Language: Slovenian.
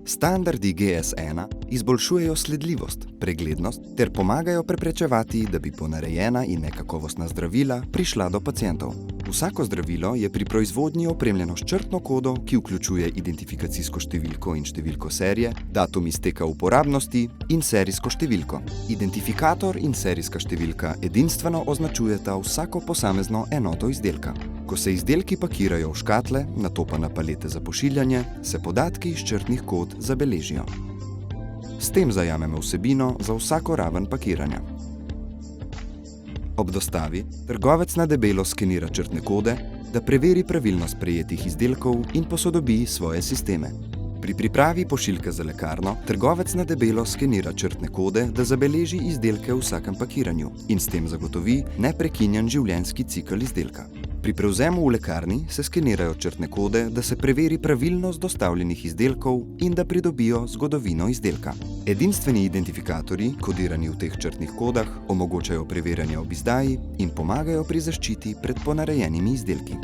Standardi GS1 izboljšujejo sledljivost, preglednost ter pomagajo preprečevati, da bi ponarejena in nekakovostna zdravila prišla do pacientov. Vsako zdravilo je pri proizvodnji opremljeno s črtno kodo, ki vključuje identifikacijsko številko in številko serije, datum izteka uporabnosti in serijsko številko. Identifikator in serijska številka edinstveno označujeta vsako posamezno enoto izdelka. Ko se izdelki pakirajo v škatle, nato pa na palete za pošiljanje, se podatki iz črtnih kod zabeležijo. S tem zajamemo vsebino za vsako raven pakiranja. Ob dostavi trgovec na debelo skenira črtne kode, da preveri pravilnost prejetih izdelkov in posodobi svoje sisteme. Pri pripravi pošiljke za lekarno trgovec na debelo skenira črtne kode, da zabeleži izdelke v vsakem pakiranju in s tem zagotovi neprekinjen življenjski cikel izdelka. Pri prevzemu v lekarni se skenirajo črtne kode, da se preveri pravilnost dostavljenih izdelkov in da pridobijo zgodovino izdelka. Edinstveni identifikatorji, kodirani v teh črtnih kodah, omogočajo preverjanje ob izdaji in pomagajo pri zaščiti pred ponarejenimi izdelki.